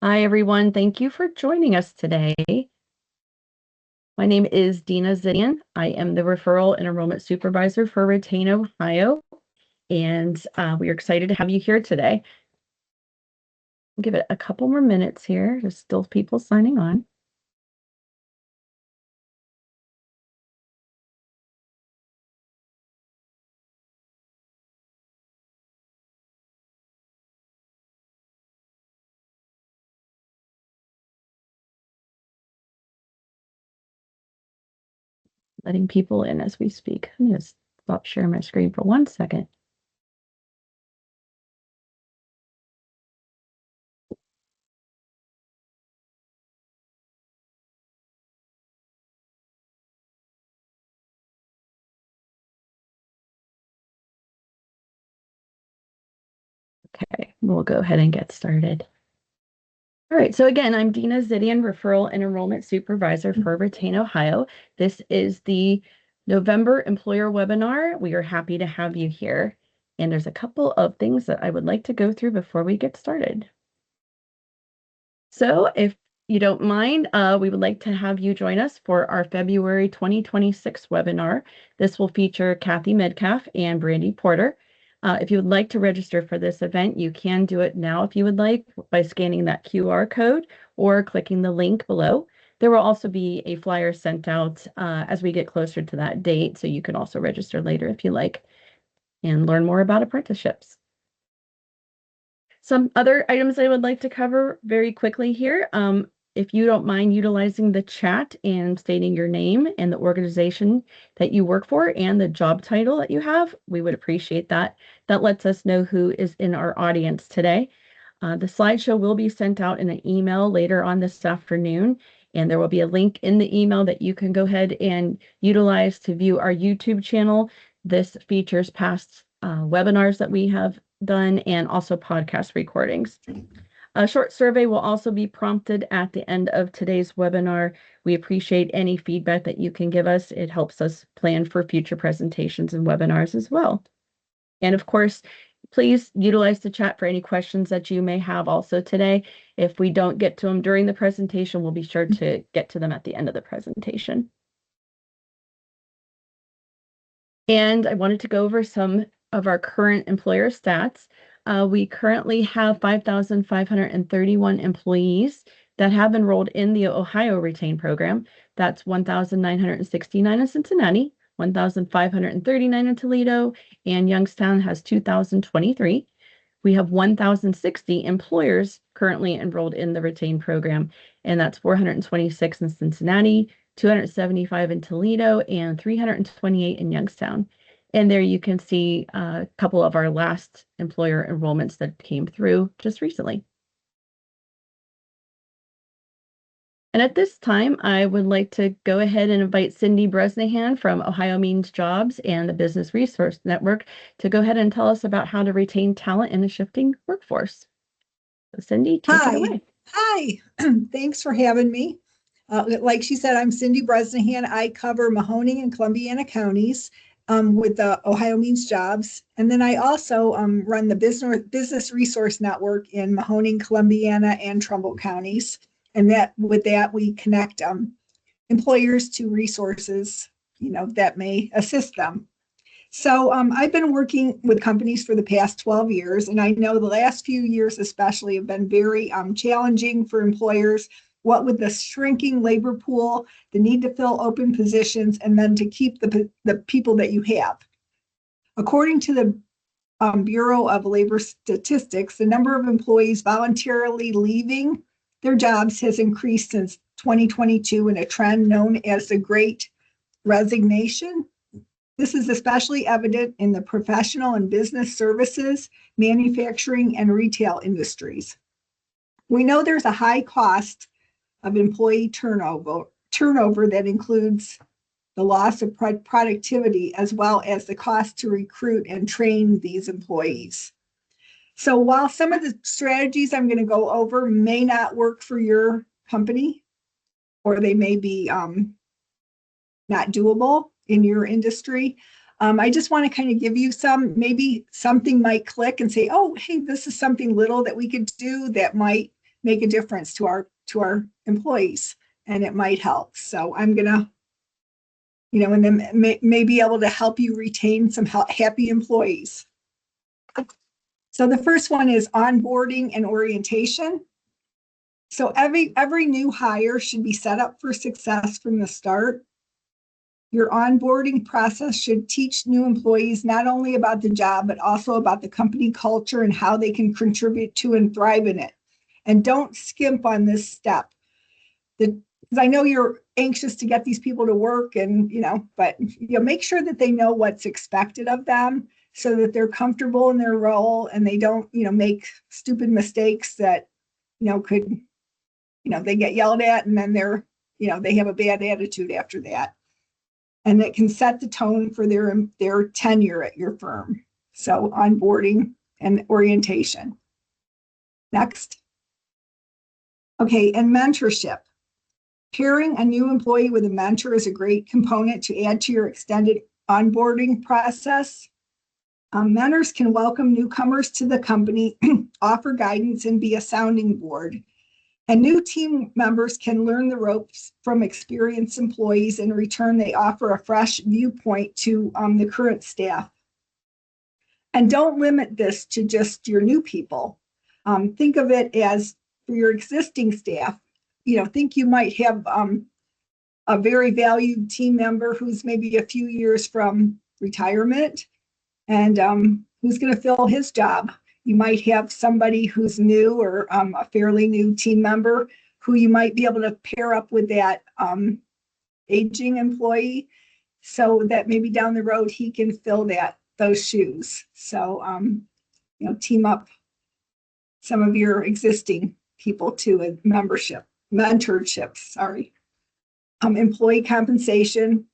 Hi, everyone. Thank you for joining us today. My name is Dina Zidian. I am the Referral and Enrollment Supervisor for Retain, Ohio, and we are excited to have you here today. I'll give it a couple more minutes here. There's still people signing on. Letting people in as we speak. I'm going to stop sharing my screen for 1 second. Okay, we'll go ahead and get started. All right, so again, I'm Dina Zidian, Referral and Enrollment Supervisor for Retain, Ohio. This is the November Employer Webinar. We are happy to have you here. And there's a couple of things that I would like to go through before we get started. So if you don't mind, we would like to have you join us for our February 2026 webinar. This will feature Kathy Medcalf and Brandy Porter. If you would like to register for this event, you can do it now if you would like by scanning that QR code or clicking the link below. There will also be a flyer sent out as we get closer to that date, so you can also register later if you like and learn more about apprenticeships. Some other items I would like to cover very quickly here. If you don't mind utilizing the chat and stating your name and the organization that you work for and the job title that you have, we would appreciate that. That lets us know who is in our audience today. The slideshow will be sent out in an email later on this afternoon, and there will be a link in the email that you can go ahead and utilize to view our YouTube channel. This features past webinars that we have done and also podcast recordings. A short survey will also be prompted at the end of today's webinar. We appreciate any feedback that you can give us. It helps us plan for future presentations and webinars as well. And of course, please utilize the chat for any questions that you may have also today. If we don't get to them during the presentation, we'll be sure to get to them at the end of the presentation. And I wanted to go over some of our current employer stats. We currently have 5,531 employees that have enrolled in the Ohio Retain program. That's 1,969 in Cincinnati, 1,539 in Toledo, and Youngstown has 2,023. We have 1,060 employers currently enrolled in the Retain program, and that's 426 in Cincinnati, 275 in Toledo, and 328 in Youngstown. And there you can see a couple of our last employer enrollments that came through just recently. And at this time, I would like to go ahead and invite Cyndy Bresnahan from Ohio Means Jobs and the Business Resource Network to go ahead and tell us about how to retain talent in a shifting workforce. So Cyndy, take it away. Hi, thanks for having me. Like she said, I'm Cyndy Bresnahan. I cover Mahoning and Columbiana counties with the Ohio Means Jobs. And then I also run the Business Resource Network in Mahoning, Columbiana, and Trumbull counties. And with that, we connect employers to resources, that may assist them. So I've been working with companies for the past 12 years, and I know the last few years especially have been very challenging for employers, what with the shrinking labor pool, the need to fill open positions, and then to keep the people that you have. According to the Bureau of Labor Statistics, the number of employees voluntarily leaving their jobs has increased since 2022 in a trend known as the Great Resignation. This is especially evident in the professional and business services, manufacturing, and retail industries. We know there's a high cost of employee turnover that includes the loss of productivity as well as the cost to recruit and train these employees. So while some of the strategies I'm going to go over may not work for your company, or they may be not doable in your industry, I just want to kind of give you maybe something might click and say, oh, hey, this is something little that we could do that might make a difference to our employees, and it might help. So I'm gonna, and then may be able to help you retain some happy employees. So the first one is onboarding and orientation. So every new hire should be set up for success from the start. Your onboarding process should teach new employees not only about the job, but also about the company culture and how they can contribute to and thrive in it. And don't skimp on this step. Because I know you're anxious to get these people to work, and but make sure that they know what's expected of them, so that they're comfortable in their role and they don't make stupid mistakes that could they get yelled at, and then they have a bad attitude after that. And it can set the tone for their tenure at your firm. So onboarding and orientation. Next. Okay, and mentorship. Pairing a new employee with a mentor is a great component to add to your extended onboarding process. Mentors can welcome newcomers to the company, offer guidance, and be a sounding board. And new team members can learn the ropes from experienced employees. In return, they offer a fresh viewpoint to the current staff. And don't limit this to just your new people. Think of it as for your existing staff. Think you might have a very valued team member who's maybe a few years from retirement, and who's going to fill his job. You might have somebody who's new, or a fairly new team member who you might be able to pair up with that aging employee, so that maybe down the road he can fill those shoes. So team up some of your existing people too with mentorships. Sorry. Employee compensation.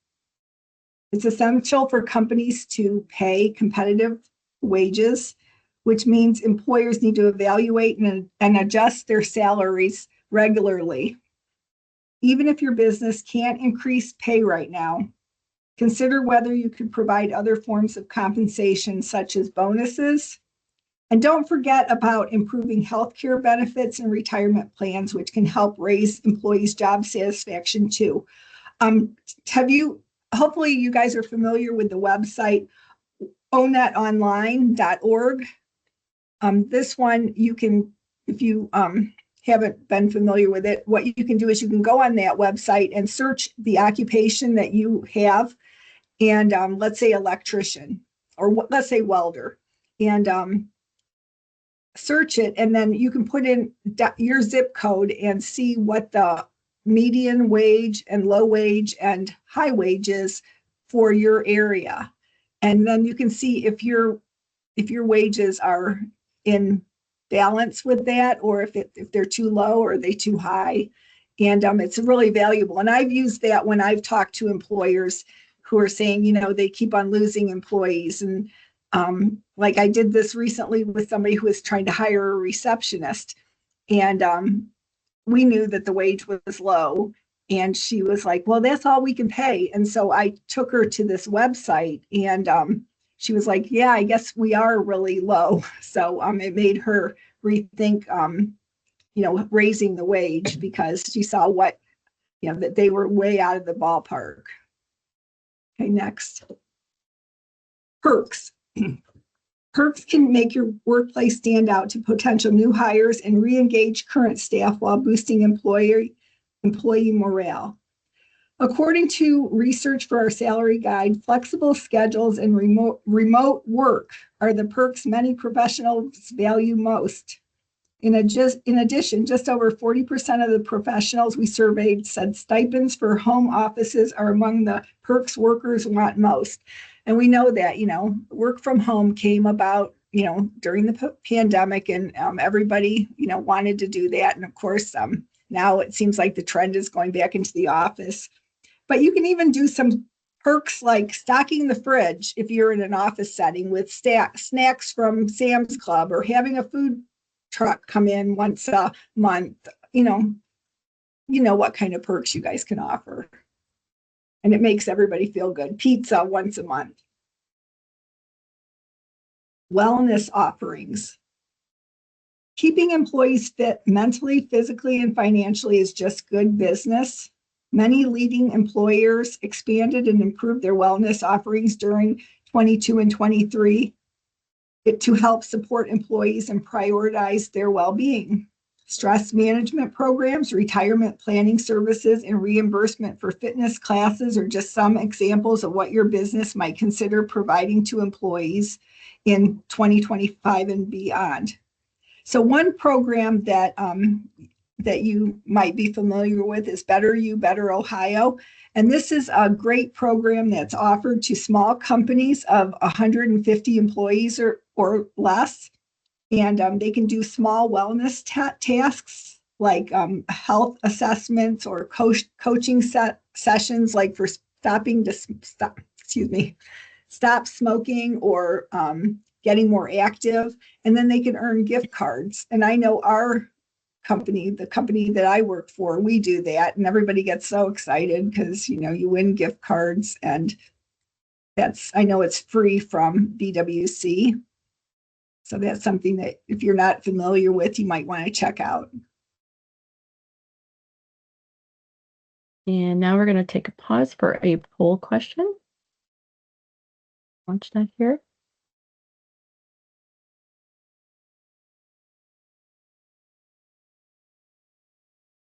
It's essential for companies to pay competitive wages, which means employers need to evaluate and adjust their salaries regularly. Even if your business can't increase pay right now, consider whether you could provide other forms of compensation, such as bonuses. And don't forget about improving healthcare benefits and retirement plans, which can help raise employees' job satisfaction too. Hopefully you guys are familiar with the website ownetonline.org. This one, you can, if you haven't been familiar with it, what you can do is you can go on that website and search the occupation that you have, and let's say electrician, or let's say welder, and search it, and then you can put in your zip code and see what the median wage and low wage and high wages for your area. And then you can see if your wages are in balance with that, or if they're too low or are they too high. And it's really valuable. And I've used that when I've talked to employers who are saying, they keep on losing employees. And like I did this recently with somebody who was trying to hire a receptionist. And we knew that the wage was low. And she was like, well, that's all we can pay. And so I took her to this website, and she was like, yeah, I guess we are really low. So it made her rethink, raising the wage, because she saw that they were way out of the ballpark. Okay, next. Perks. Perks can make your workplace stand out to potential new hires and re-engage current staff while boosting employee morale. According to research for our salary guide, flexible schedules and remote work are the perks many professionals value most. In addition, just over 40% of the professionals we surveyed said stipends for home offices are among the perks workers want most. And we know that, work from home came about, during the pandemic, and everybody, wanted to do that. And of course, now it seems like the trend is going back into the office. But you can even do some perks like stocking the fridge if you're in an office setting with snacks from Sam's Club, or having a food truck come in once a month. You know what kind of perks you guys can offer. And it makes everybody feel good. Pizza once a month. Wellness offerings. Keeping employees fit mentally, physically, and financially is just good business. Many leading employers expanded and improved their wellness offerings during 22 and 23 to help support employees and prioritize their well-being. Stress management programs, retirement planning services, and reimbursement for fitness classes are just some examples of what your business might consider providing to employees in 2025 and beyond. So one program that you might be familiar with is Better You, Better Ohio. And this is a great program that's offered to small companies of 150 employees or less. And they can do small wellness tasks like health assessments or coaching sessions, like for stop smoking or getting more active. And then they can earn gift cards. And I know our company, the company that I work for, we do that, and everybody gets so excited because you win gift cards, and I know it's free from BWC. So that's something that if you're not familiar with, you might want to check out. And now we're going to take a pause for a poll question. Launch that here.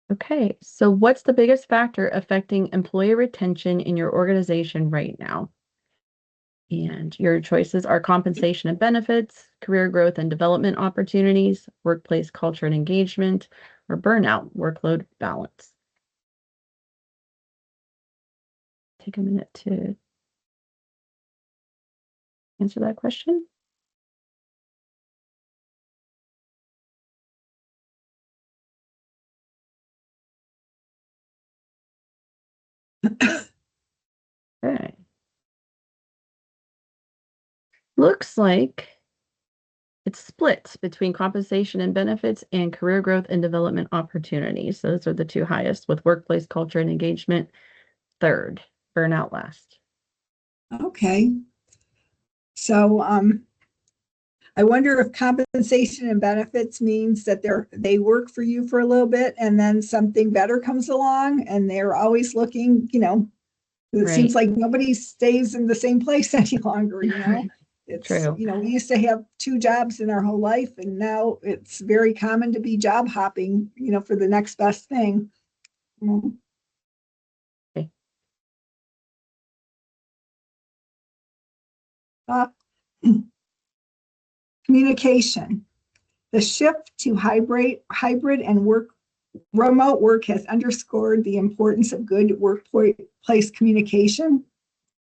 Okay, so what's the biggest factor affecting employee retention in your organization right now? And your choices are compensation and benefits, career growth and development opportunities, workplace culture and engagement, or burnout, workload balance. Take a minute to answer that question. Okay. Looks like it's split between compensation and benefits and career growth and development opportunities. Those are the two highest, with workplace culture and engagement third, burnout last. Okay. So I wonder if compensation and benefits means that they work for you for a little bit and then something better comes along and they're always looking, it seems like nobody stays in the same place any longer, It's True. We used to have two jobs in our whole life, and now it's very common to be job hopping, for the next best thing. Okay. Communication. The shift to hybrid and remote work has underscored the importance of good workplace communication.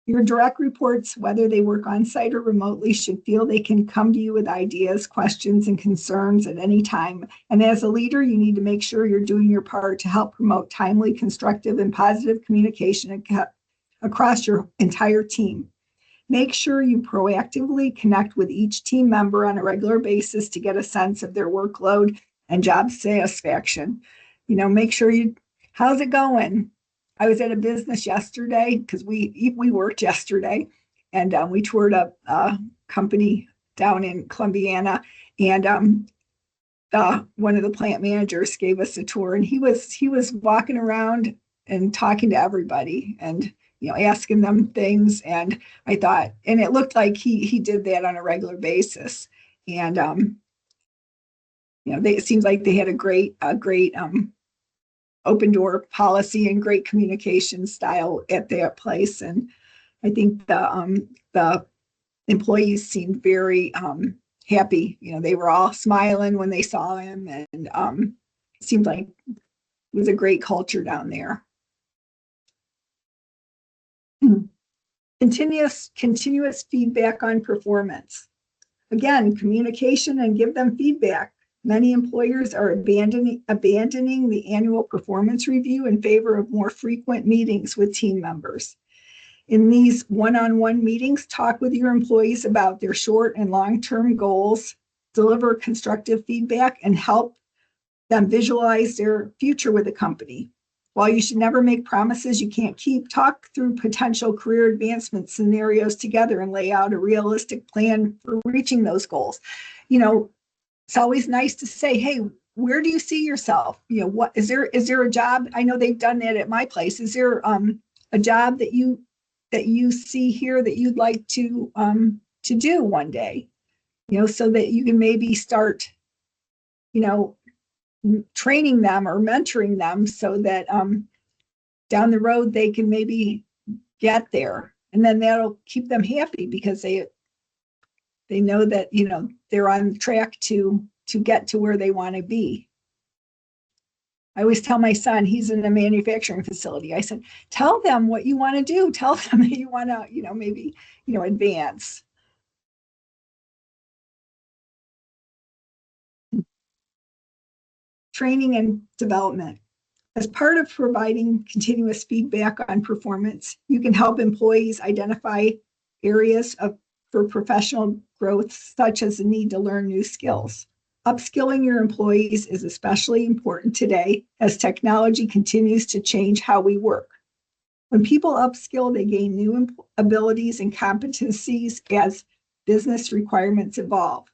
Your direct reports, whether they work on site or remotely, should feel they can come to you with ideas, questions, and concerns at any time. And as a leader, you need to make sure you're doing your part to help promote timely, constructive, and positive communication across your entire team. Make sure you proactively connect with each team member on a regular basis to get a sense of their workload and job satisfaction. Make sure how's it going? I was at a business yesterday because we worked yesterday, and we toured a company down in Columbiana, and one of the plant managers gave us a tour, and he was walking around and talking to everybody and asking them things. And I thought, and it looked like he did that on a regular basis. And it seems like they had a great open door policy and great communication style at their place. And I think the employees seemed very happy. They were all smiling when they saw him, and it seemed like it was a great culture down there. Continuous feedback on performance. Again, communication and give them feedback. Many employers are abandoning the annual performance review in favor of more frequent meetings with team members. In these one-on-one meetings, talk with your employees about their short and long-term goals, deliver constructive feedback, and help them visualize their future with the company. While you should never make promises you can't keep, talk through potential career advancement scenarios together and lay out a realistic plan for reaching those goals. it's always nice to say, hey, where do you see yourself? What is there a job? I know they've done that at my place. Is there a job that you see here that you'd like to do one day? So that you can maybe start, you know, training them or mentoring them so that down the road they can maybe get there. And then that'll keep them happy because they know that, they're on track to get to where they want to be. I always tell my son, he's in a manufacturing facility. I said, tell them what you want to do. Tell them that you want to, maybe, advance. Training and development. As part of providing continuous feedback on performance, you can help employees identify areas for professional growth, such as the need to learn new skills. Upskilling your employees is especially important today as technology continues to change how we work. When people upskill, they gain new abilities and competencies as business requirements evolve.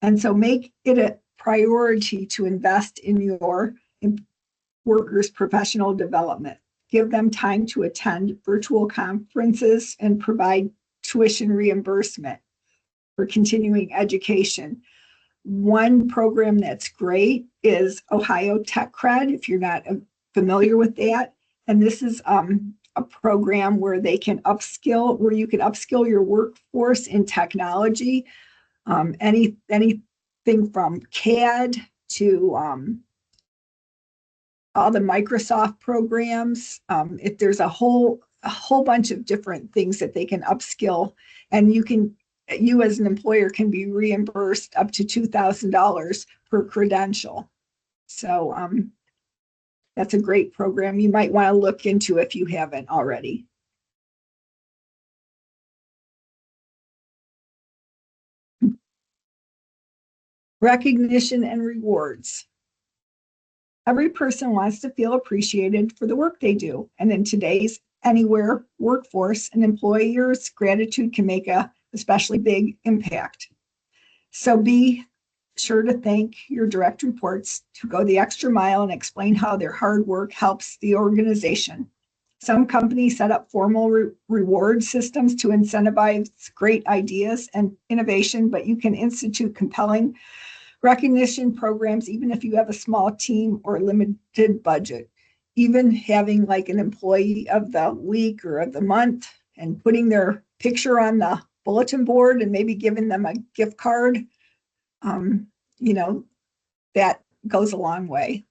And so make it a priority to invest in your workers' professional development. Give them time to attend virtual conferences and provide tuition reimbursement for continuing education. One program that's great is Ohio Tech Cred, if you're not familiar with that. And this is a program where you can upskill your workforce in technology, anything from CAD to all the Microsoft programs. If there's a whole bunch of different things that they can upskill, and you as an employer can be reimbursed up to $2,000 per credential. So that's a great program you might want to look into if you haven't already. Recognition and rewards. Every person wants to feel appreciated for the work they do. And in today's anywhere workforce, an employer's gratitude can make a especially big impact. So be sure to thank your direct reports to go the extra mile and explain how their hard work helps the organization. Some companies set up formal reward systems to incentivize great ideas and innovation, but you can institute compelling recognition programs even if you have a small team or limited budget. Even having like an employee of the week or of the month and putting their picture on the bulletin board and maybe giving them a gift card, that goes a long way.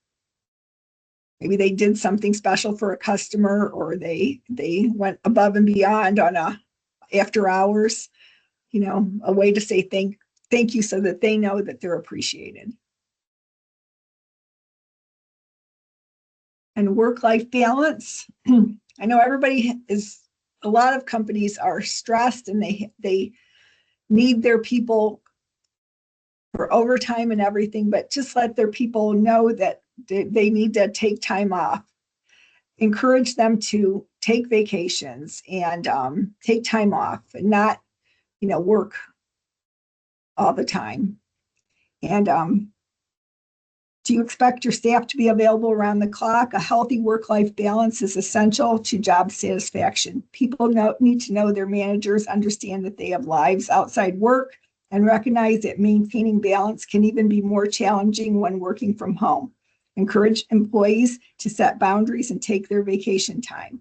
Maybe they did something special for a customer, or they went above and beyond on after hours, a way to say thank you so that they know that they're appreciated. And work-life balance. I know a lot of companies are stressed and they need their people for overtime and everything, but just let their people know that they need to take time off. Encourage them to take vacations and take time off and not, work all the time. And do you expect your staff to be available around the clock? A healthy work-life balance is essential to job satisfaction. People need to know their managers understand that they have lives outside work and recognize that maintaining balance can even be more challenging when working from home. Encourage employees to set boundaries and take their vacation time.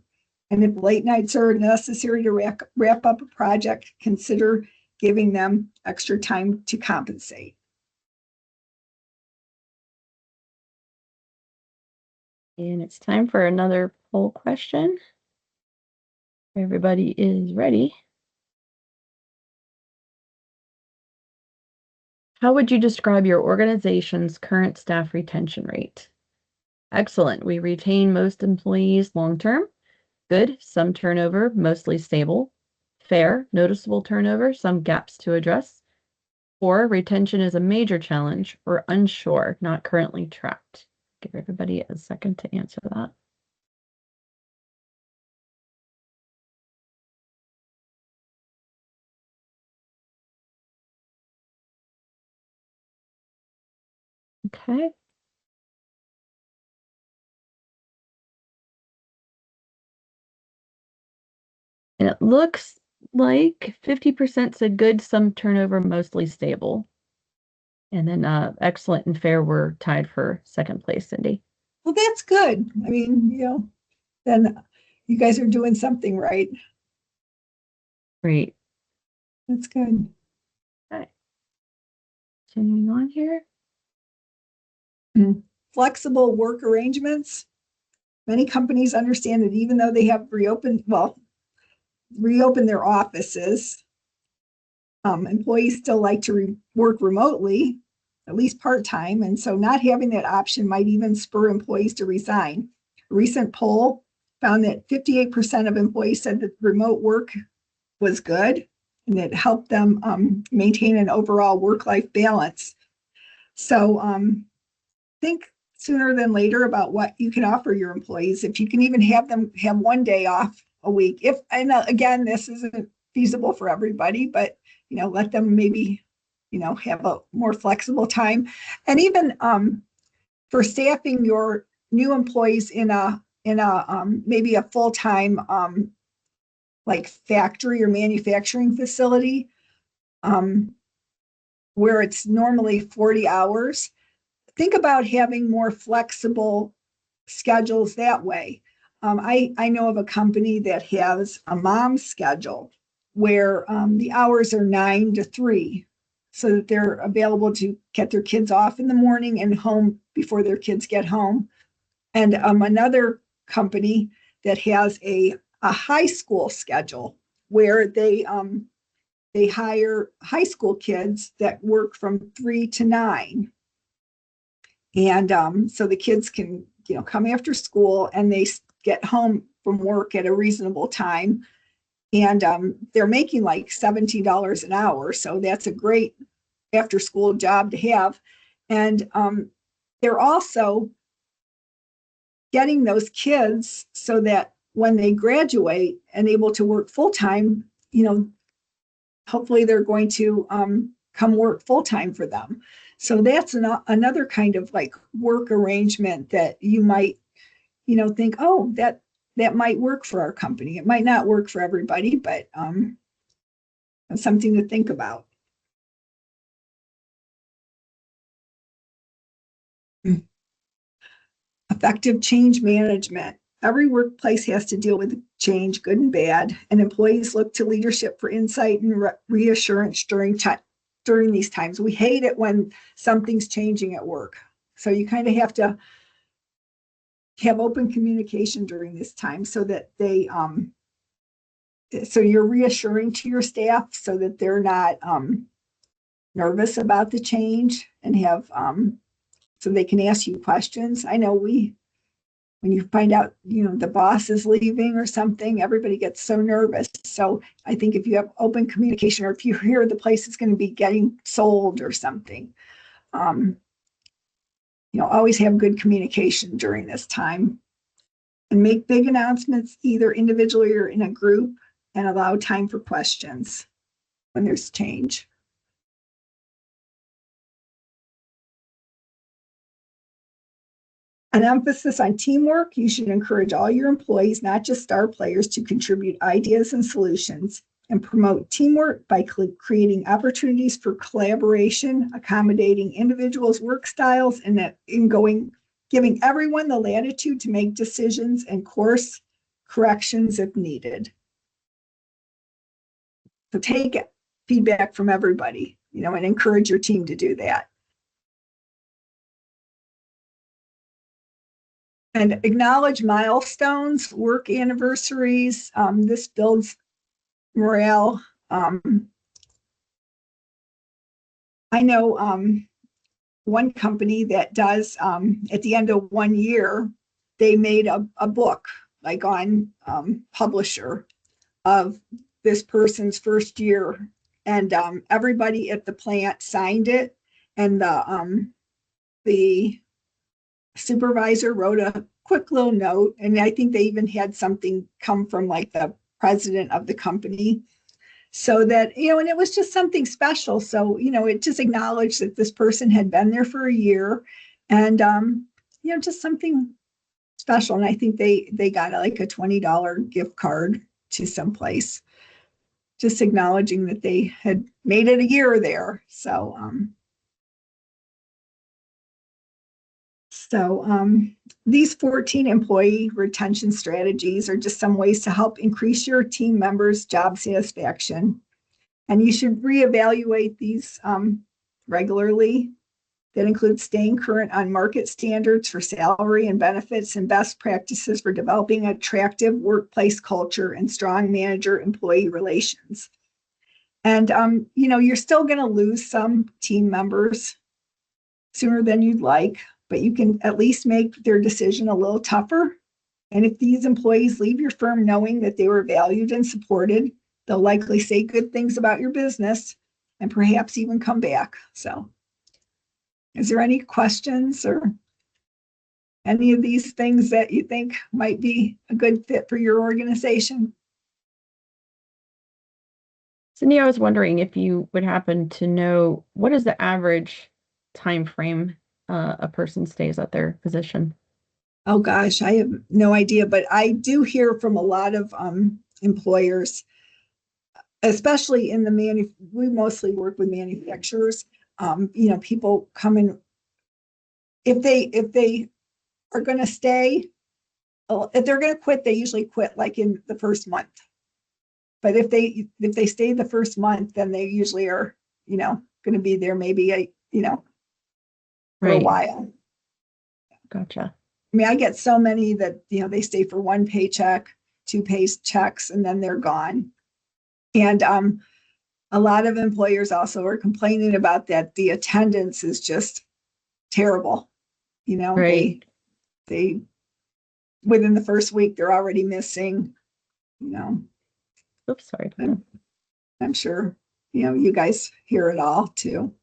And if late nights are necessary to wrap up a project, consider giving them extra time to compensate. And it's time for another poll question. Everybody is ready. How would you describe your organization's current staff retention rate? Excellent. We retain most employees long-term. Good, some turnover, mostly stable. Fair, noticeable turnover, some gaps to address. Or retention is a major challenge, or unsure, not currently tracked. Give everybody a second to answer that. Okay. And it looks like 50% said good, some turnover, mostly stable. And then excellent and fair were tied for second place, Cyndy. Well, that's good. I mean, then you guys are doing something right. Great. That's good. Okay. Continuing on here. Flexible work arrangements. Many companies understand that even though they have reopened their offices, employees still like to work remotely, at least part-time. And so not having that option might even spur employees to resign. A recent poll found that 58% of employees said that remote work was good and it helped them maintain an overall work-life balance. So think sooner than later about what you can offer your employees. If you can even have them have one day off a week. And again, this isn't feasible for everybody, but let them maybe have a more flexible time. And even for staffing your new employees in a maybe a full-time like factory or manufacturing facility where it's normally 40 hours, think about having more flexible schedules that way. I know of a company that has a mom schedule where the hours are 9 to 3, so that they're available to get their kids off in the morning and home before their kids get home. And another company that has a high school schedule where they hire high school kids that work from 3 to 9. And so the kids can, come after school and they get home from work at a reasonable time. And they're making like $17 an hour. So that's a great after school job to have. And they're also getting those kids so that when they graduate and able to work full time, hopefully they're going to come work full time for them. So that's another kind of like work arrangement that you might, think, oh, that might work for our company. It might not work for everybody, but something to think about. Effective change management. Every workplace has to deal with change, good and bad, and employees look to leadership for insight and reassurance during these times. We hate it when something's changing at work. So you kind of have to have open communication during this time so that so you're reassuring to your staff so that they're not nervous about the change and have so they can ask you questions. I know when you find out the boss is leaving or something, everybody gets so nervous. So I think if you have open communication, or if you hear the place is going to be getting sold or something, always have good communication during this time, and make big announcements either individually or in a group, and allow time for questions when there's change. An emphasis on teamwork. You should encourage all your employees, not just star players, to contribute ideas and solutions, and promote teamwork by creating opportunities for collaboration, accommodating individuals' work styles, and giving everyone the latitude to make decisions and course corrections if needed. So take feedback from everybody, and encourage your team to do that. And acknowledge milestones, work anniversaries. This builds morale. I know one company that does, at the end of 1 year, they made a book, like on Publisher, of this person's first year. And everybody at the plant signed it. And the supervisor wrote a quick little note, and I think they even had something come from like the president of the company, so that and it was just something special. So it just acknowledged that this person had been there for a year, And, just something special. And I think they got like a $20 gift card to someplace, just acknowledging that they had made it a year there. These 14 employee retention strategies are just some ways to help increase your team members' job satisfaction. And you should reevaluate these regularly. That includes staying current on market standards for salary and benefits and best practices for developing attractive workplace culture and strong manager-employee relations. And, you're still going to lose some team members sooner than you'd like, but you can at least make their decision a little tougher. And if these employees leave your firm knowing that they were valued and supported, they'll likely say good things about your business and perhaps even come back. So, is there any questions or any of these things that you think might be a good fit for your organization? Cyndy, I was wondering if you would happen to know what is the average time frame a person stays at their position? Oh gosh, I have no idea, but I do hear from a lot of employers, especially in we mostly work with manufacturers. People come in if they are going to stay. If they're going to quit, they usually quit like in the first month. But if they stay the first month, then they usually are, going to be there maybe for a while. Gotcha. I mean, I get so many that, they stay for one paycheck, 2 paychecks, and then they're gone. And a lot of employers also are complaining about that. The attendance is just terrible. Right. They within the first week, they're already missing, Oops, sorry. I'm sure, you guys hear it all too.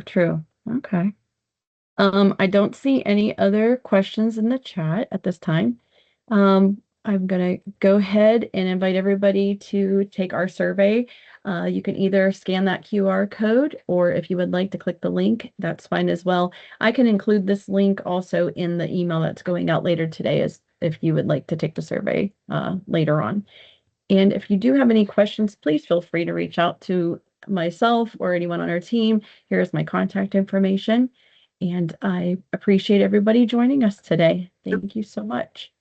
True. Okay. I don't see any other questions in the chat at this time. I'm going to go ahead and invite everybody to take our survey. You can either scan that QR code, or if you would like to click the link, that's fine as well. I can include this link also in the email that's going out later today, as if you would like to take the survey later on. And if you do have any questions, please feel free to reach out to myself or anyone on our team. Here's my contact information. And I appreciate everybody joining us today. Thank you so much.